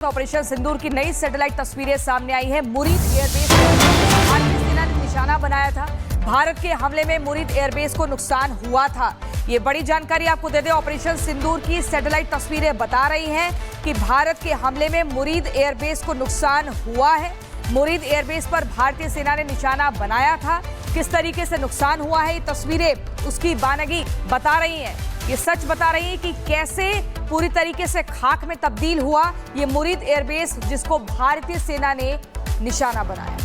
Operation सिंदूर की नई satellite तस्वीरें सामने आई हैं। मुरीद एयरबेस को भारतीय सेना ने निशाना बनाया था। भारत के हमले में मुरीद एयरबेस को नुकसान हुआ था। ये बड़ी जानकारी आपको दे दें, ऑपरेशन सिंदूर की सैटेलाइट तस्वीरें बता रही हैं कि भारत के हमले में मुरीद एयरबेस को नुकसान हुआ है। मुरीद एयरबेस पर भारतीय सेना ने निशाना बनाया था। किस तरीके से नुकसान हुआ है, ये तस्वीरें उसकी बानगी बता रही हैं। ये सच बता रही है कि कैसे पूरी तरीके से खाक में तब्दील हुआ ये मुरीद एयरबेस, जिसको भारतीय सेना ने निशाना बनाया।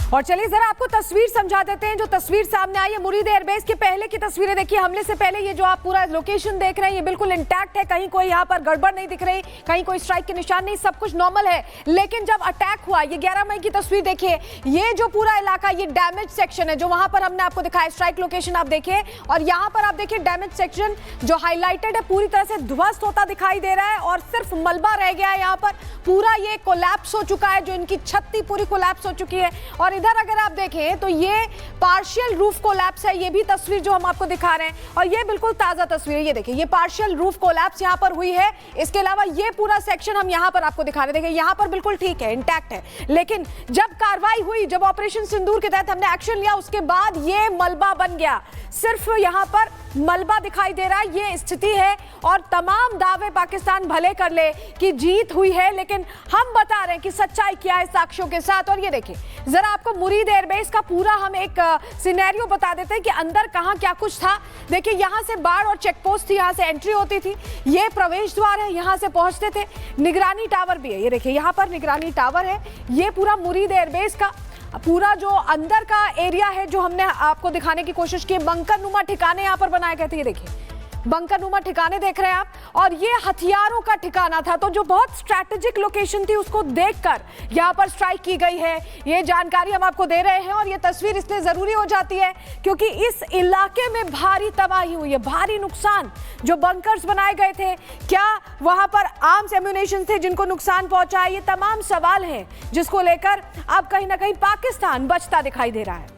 और चलिए जरा आपको तस्वीर समझा देते हैं। जो तस्वीर सामने आई है मुरीद एयरबेस के पहले की तस्वीरें देखिए। हमले से पहले ये जो आप पूरा लोकेशन देख रहे हैं ये बिल्कुल इंटैक्ट है, कहीं कोई यहाँ पर गड़बड़ नहीं दिख रही, कहीं कोई स्ट्राइक के निशान नहीं, सब कुछ नॉर्मल है। लेकिन जब अटैक हुआ, ये 11 मई की तस्वीर देखिए, ये जो पूरा इलाका ये डैमेज सेक्शन है, जो वहां पर हमने आपको दिखाया स्ट्राइक लोकेशन आप देखिए, और यहाँ पर आप देखिए डैमेज सेक्शन जो हाईलाइटेड है पूरी तरह से ध्वस्त होता दिखाई दे रहा है और सिर्फ मलबा रह गया है। यहाँ पर पूरा ये कोलैप्स हो चुका है, जो इनकी छत थी पूरी कोलैप्स हो चुकी है। और इधर अगर आप देखें तो ये पार्शियल रूफ कोलैप्स है, ये भी तस्वीर जो हम आपको दिखा रहे हैं, और ये बिल्कुल ताजा तस्वीर है। ये देखिए, ये पार्शियल रूफ कोलैप्स यहाँ पर हुई है। इसके अलावा ये पूरा सेक्शन हम यहाँ पर आपको दिखा रहे हैं, देखिए यहाँ पर बिल्कुल ठीक है, इंटैक्ट है। लेकिन जब कार्रवाई हुई, जब ऑपरेशन सिंदूर के तहत हमने एक्शन लिया, उसके बाद ये मलबा बन गया। सिर्फ यहाँ पर मलबा दिखाई दे रहा है, ये स्थिति है। और तमाम दावे पाकिस्तान भले कर ले कि जीत हुई है, लेकिन हम बता रहे हैं कि सच्चाई क्या है साक्ष्यों के साथ। और ये देखिए, जरा आपको मुरीद एयरबेस का पूरा हम एक सिनेरियो बता देते हैं कि अंदर कहां क्या कुछ था। देखिए, यहां से बाढ़ और चेक पोस्ट थी, यहां से एंट्री होती थी, ये प्रवेश द्वार है, यहां से पहुंचते थे। निगरानी टावर भी है, ये देखिए यहां पर निगरानी टावर है। ये पूरा मुरीद एयरबेस का पूरा जो अंदर का एरिया है, जो हमने आपको दिखाने की कोशिश की, बंकर नुमा ठिकाने यहाँ पर बनाए गए थे। ये देखिए बंकर नुमा ठिकाने देख रहे हैं आप, और ये हथियारों का ठिकाना था। तो जो बहुत स्ट्रैटेजिक लोकेशन थी, उसको देखकर यहाँ पर स्ट्राइक की गई है। ये जानकारी हम आपको दे रहे हैं, और ये तस्वीर इसलिए जरूरी हो जाती है क्योंकि इस इलाके में भारी तबाही हुई है, भारी नुकसान। जो बंकर्स बनाए गए थे, क्या वहां पर आर्म्स एम्यूनेशन थे जिनको नुकसान पहुंचा है, ये तमाम सवाल हैं जिसको लेकर अब कहीं ना कहीं पाकिस्तान बचता दिखाई दे रहा है।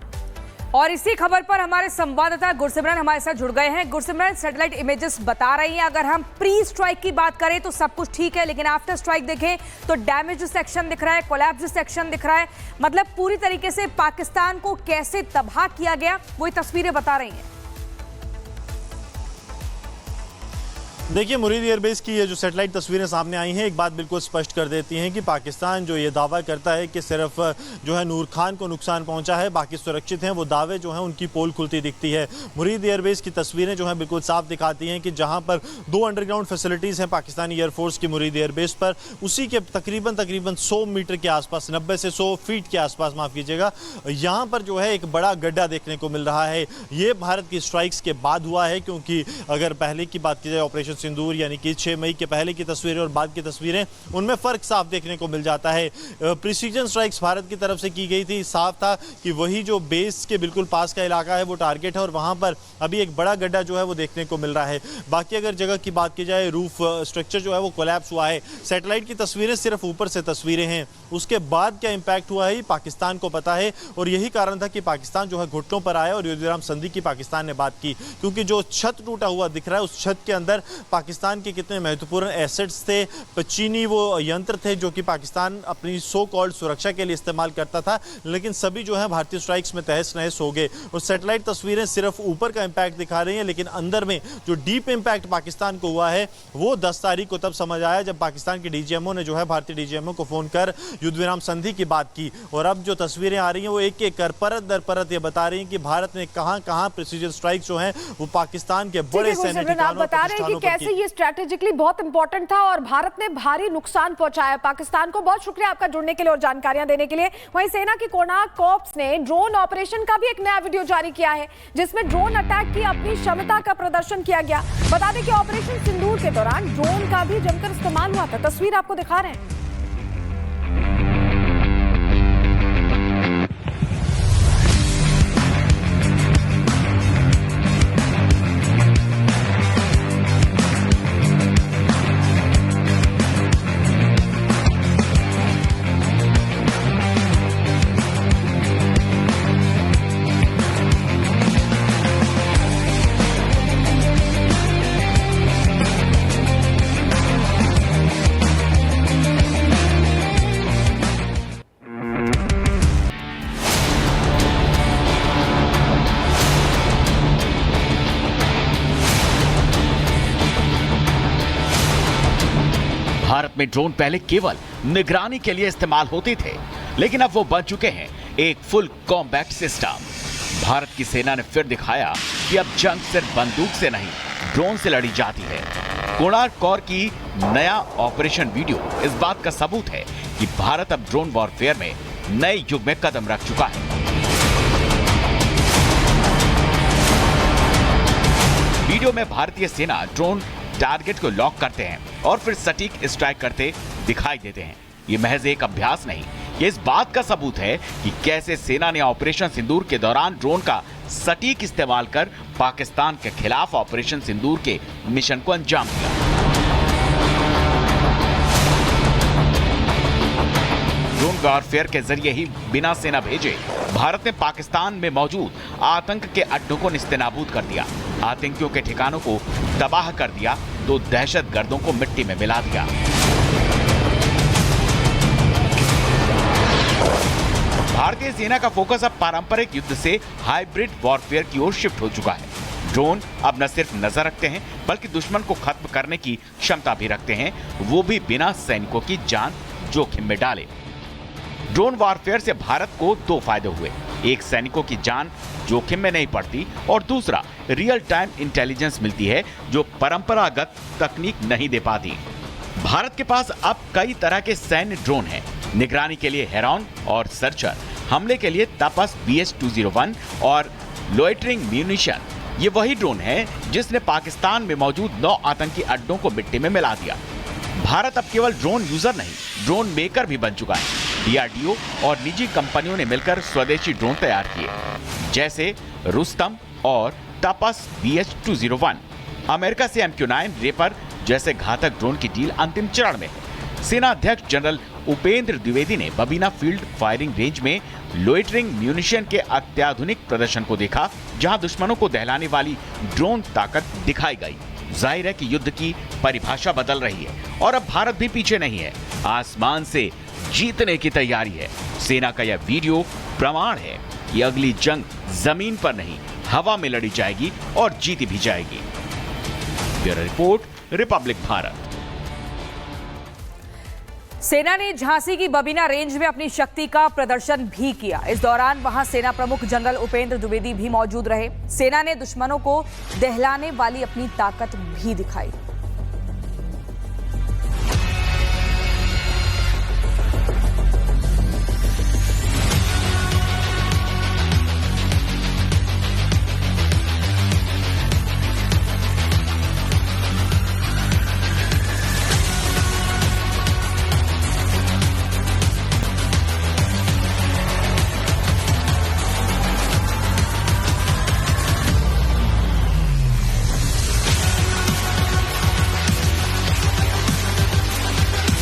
और इसी खबर पर हमारे संवाददाता गुरसिमरन हमारे साथ जुड़ गए हैं। गुरसिमरन, सैटेलाइट इमेजेस बता रही हैं, अगर हम प्री स्ट्राइक की बात करें तो सब कुछ ठीक है, लेकिन आफ्टर स्ट्राइक देखें तो डैमेज सेक्शन दिख रहा है, कोलैप्स सेक्शन दिख रहा है। मतलब पूरी तरीके से पाकिस्तान को कैसे तबाह किया गया, वही तस्वीरें बता रही हैं। देखिए, मुरीद एयरबेस की ये जो सैटेलाइट तस्वीरें सामने आई हैं, एक बात बिल्कुल स्पष्ट कर देती हैं कि पाकिस्तान जो ये दावा करता है कि सिर्फ जो है नूर खान को नुकसान पहुंचा है, बाकी सुरक्षित हैं, वो दावे जो हैं उनकी पोल खुलती दिखती है। मुरीद एयरबेस की तस्वीरें जो हैं बिल्कुल साफ दिखाती हैं कि जहां पर 2 अंडरग्राउंड फैसिलिटीज़ हैं पाकिस्तानी एयरफोर्स की मुरीद एयरबेस पर, उसी के तकरीबन 100 मीटर के आसपास, 90 से 100 फीट के आसपास, माफ़ कीजिएगा, यहाँ पर जो है एक बड़ा गड्ढा देखने को मिल रहा है। ये भारत की स्ट्राइक्स के बाद हुआ है, क्योंकि अगर पहले की बात की जाए ऑपरेशन सिंदूर यानी कि 6 मई के पहले की तस्वीरें और बाद की तस्वीरें, उनमें फर्क साफ देखने को मिल जाता है। प्रिसीजन स्ट्राइक्स भारत की तरफ से की गई थी, साफ था कि वही जो बेस के बिल्कुल पास का इलाका है वो टारगेट है, और वहां पर अभी एक बड़ा गड्ढा जो है वो देखने को मिल रहा है। बाकी अगर जगह की बात की जाए, रूफ स्ट्रक्चर जो है वो कोलैप्स हुआ है। सैटेलाइट की तस्वीरें सिर्फ ऊपर से तस्वीरें हैं, उसके बाद क्या इंपैक्ट हुआ है पाकिस्तान को पता है, और यही कारण था कि पाकिस्तान जो है घुटनों पर आया और युद्धविराम संधि की पाकिस्तान ने बात की। क्योंकि जो छत टूटा हुआ दिख रहा है, उस छत के अंदर पाकिस्तान के कितने महत्वपूर्ण एसेट्स थे, चीनी वो यंत्र थे जो कि पाकिस्तान अपनी सो कॉल्ड सुरक्षा के लिए इस्तेमाल करता था, लेकिन सभी जो है भारतीय स्ट्राइक्स में तहस नहस हो गए। और सैटेलाइट तस्वीरें सिर्फ ऊपर का इंपैक्ट दिखा रही हैं, लेकिन अंदर में जो डीप इंपैक्ट पाकिस्तान को हुआ है वो 10 तारीख को तब समझ आया जब पाकिस्तान के डीजीएमओ ने जो है भारतीय डीजीएमओ को फोन कर युद्धविराम संधि की बात की। और अब जो तस्वीरें आ रही हैं वो एक एक कर परत दर परत ये बता रही हैं कि भारत ने कहां प्रिसीजन स्ट्राइक जो है वो पाकिस्तान के बड़े सैन्य ठिकानों पर स्ट्रैटेजिकली बहुत इंपॉर्टेंट था, और भारत ने भारी नुकसान पहुंचाया पाकिस्तान को। बहुत शुक्रिया आपका जुड़ने के लिए और जानकारियां देने के लिए। वहीं सेना की कोणार्क कॉर्प्स ने ड्रोन ऑपरेशन का भी एक नया वीडियो जारी किया है, जिसमें ड्रोन अटैक की अपनी क्षमता का प्रदर्शन किया गया। बता दें कि ऑपरेशन सिंदूर के दौरान ड्रोन का भी जमकर इस्तेमाल हुआ था। तस्वीर आपको दिखा रहे हैं। भारत में ड्रोन पहले केवल निगरानी के लिए इस्तेमाल होते थे, लेकिन अब वो बन चुके हैं एक फुल कॉम्बैट सिस्टम। भारत की सेना ने फिर दिखाया कि अब जंग सिर्फ बंदूक से नहीं, ड्रोन से लड़ी जाती है। कोणार्क कोर की नया ऑपरेशन वीडियो इस बात का सबूत है कि भारत अब ड्रोन वॉरफेयर में नए युग में कदम रख चुका है। वीडियो में भारतीय सेना ड्रोन टारगेट को लॉक करते हैं और फिर सटीक स्ट्राइक करते दिखाई देते हैं। ये महज एक अभ्यास नहीं, ये इस बात का सबूत है कि कैसे सेना ने ऑपरेशन सिंदूर के दौरान ड्रोन का सटीक इस्तेमाल कर पाकिस्तान के खिलाफ ऑपरेशन सिंदूर के मिशन को अंजाम दिया। ड्रोन वॉरफेयर के जरिए ही बिना सेना भेजे भारत ने पाकिस्तान में मौजूद आतंक के अड्डों को निस्तेनाबूद कर दिया, आतंकियों के ठिकानों को तबाह कर दिया, तो दहशतगर्दों को मिट्टी में मिला दिया। भारतीय सेना का फोकस अब पारंपरिक युद्ध से हाइब्रिड वॉरफेयर की ओर शिफ्ट हो चुका है। ड्रोन अब न सिर्फ नजर रखते हैं, बल्कि दुश्मन को खत्म करने की क्षमता भी रखते हैं, वो भी बिना सैनिकों की जान जोखिम में डाले। ड्रोन वॉरफेयर से भारत को दो फायदे हुए, एक सैनिकों की जान जोखिम में नहीं पड़ती और दूसरा रियल टाइम इंटेलिजेंस मिलती है जो परंपरागत तकनीक नहीं दे पाती। भारत के पास अब कई तरह के सैन्य ड्रोन हैं, निगरानी के लिए हेरॉन और सर्चर, हमले के लिए तपस BH-201 और लोइटरिंग म्यूनिशन। ये वही ड्रोन है जिसने पाकिस्तान में मौजूद 9 आतंकी अड्डों को मिट्टी में मिला दिया। भारत अब केवल ड्रोन यूजर नहीं, ड्रोन मेकर भी बन चुका है। DRDO और निजी कंपनियों ने मिलकर स्वदेशी ड्रोन तैयार किए, जैसे रुस्तम और तपस BH-201। अमेरिका से MQ-9 रेपर जैसे घातक ड्रोन की डील अंतिम चरण में है। सेना अध्यक्ष जनरल उपेंद्र द्विवेदी ने बबीना फील्ड फायरिंग रेंज में लोइटरिंग म्यूनिशन के अत्याधुनिक प्रदर्शन को देखा, जहां दुश्मनों को दहलाने वाली ड्रोन ताकत दिखाई गई। जाहिर है कि युद्ध की परिभाषा बदल रही है और अब भारत भी पीछे नहीं है, आसमान से जीतने की तैयारी है। सेना का यह वीडियो प्रमाण है कि अगली जंग जमीन पर नहीं, हवा में लड़ी जाएगी और जीती भी जाएगी। Bureau report, Republic Bharat. सेना ने झांसी की बबीना रेंज में अपनी शक्ति का प्रदर्शन भी किया। इस दौरान वहां सेना प्रमुख जनरल उपेंद्र द्विवेदी भी मौजूद रहे। सेना ने दुश्मनों को दहलाने वाली अपनी ताकत भी दिखाई।